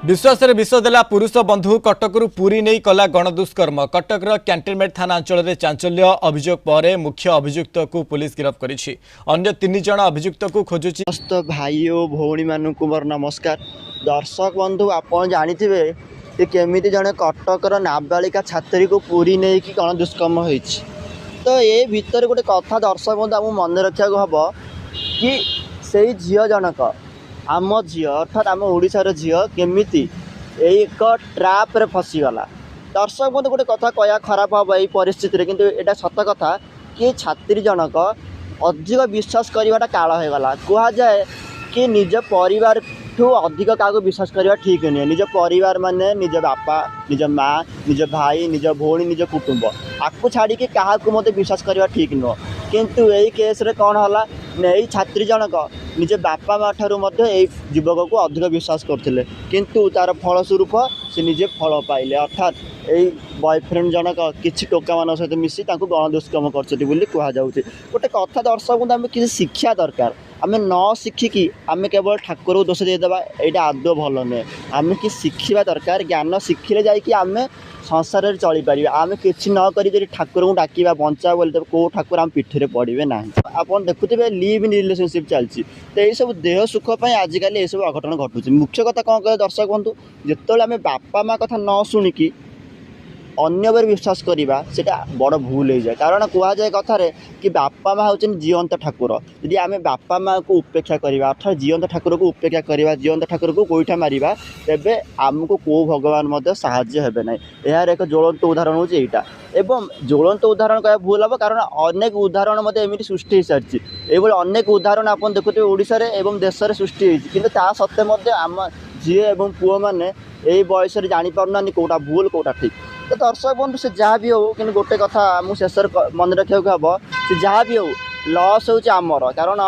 विश्वास विष देला पुरुष बंधु कटकरू पुरी नहीं कला गणदुष्कर्म कटकर कैंटनमेंट थाना अंचल में चांचल्य अभियोग पर मुख्य अभियुक्त को पुलिस गिरफ्त करिछि। अन्य 3 जन अभियुक्त को खोजुछि। समस्त भाई और भौणी मानक मोर नमस्कार। दर्शक बंधु आपन जानिथिबे कि केमिति जने कटकर नाबालिका छात्री को पुरी नहीं कि गणदुष्कर्म होइछि। तो ये भीतर गोटे कथा दर्शक बंधु आम मन रखा हम कि से झील जनक आम झी अर्थात आम ओडिशार झी केमिति एक ट्राप रे फसीगला। दर्शक बंधु गोटे कथा कह खराब हम यही परिस्थिति किंतु एटा सत कथा कि छात्री जनक अधिक विश्वास करवाटा काल हो गला। कह जाए कि निज परिवार ठू अधिक क्या विश्वास करवा ठीक नुहे। निज परिवार माने निज बापा निज माँ निज भाई निज भौणी निज कुटुंब आपको छाड़ी क्या मत विश्वास करवा ठीक नुह। किंतु यही केस रे कौन है यही छात्री जनक निज बापा माँ ठारू युवक को अधिक विश्वास करते किंतु तार फलस्वरूप से निजे फल पाइले अर्थात यही बॉयफ्रेंड जनक किसी टोका मान सहित मिसी गणदुष्कर्म कर गोटे कथा दर्शक आम किसी शिक्षा दरकार। आम न शिखिकी आम केवल ठाकुर को दोष देदेबा यहाँ आदौ भल नुहे। आम कि शिखा दरकार ज्ञान शिखिले जाकि आम संसार चली पारे। आम कि न करी ठाकुर को डाकवा बंचा बोले कौ ठाकुर आम पिठे पड़े ना। आप देखुए लिव इन रिलेशनशिप चलती तो यही सब देह सुखपाई आजिकल ये सब अघटन घटुच। मुख्य कथा कौन कह दर्शक बंधु जिते आम बापा माँ कथा न शुणिकी अन्य पर विश्वास करवा सेटा बड़ भूल हो जाए। कारण कहुए कथार कि बापा माँ हूँ जीवंत ठाकुर। यदि आम बापा माँ को उपेक्षा करवा अर्थात जीवंत ठाकुर को उपेक्षा करवा जीवंत ठाकुर को गोईठा मारिबा तेबे आमको को भगवान मध्य साहाय्य हेबे नहीं। यार एक ज्वलंत उदाहरण हूँ यहाँ एवं ज्वलंत उदाहरण कह भूल हम कारण अनेक उदाहरण एमती सृष्टि हो सारी। ये अनेक उदाहरण आप देखुए ओडिशा एवं देश में सृष्टि होती ता सत्वे आम झी एवं पुओ मैंने यही बयस जापारना कौटा भूल कौटा ठीक। तो दर्शक बंधु से जहाँ भी हो कि गोटे कथा मुझे शेष मन रखा हम से जहाँ भी हो लॉस होमर कारण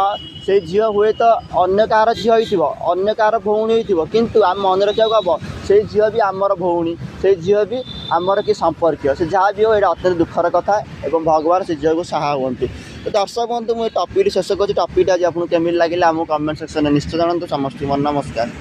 से झी हुए तो अन्य कार झी हो अन्य कार भौणी हो किंतु आम मन रखा हम से झी भी आमर भौणी से झी भी आमर कि संपर्क से जहाँ भी हो ये अत्यंत दुखर कथा और भगवान से झील को साहा हूँ। तो दर्शक बंधु मुझे टपिक शेष कर टपिक आज आपको केमी लगे आम कमेंट सेक्शन में निश्चय जानते। समस्त नमस्कार।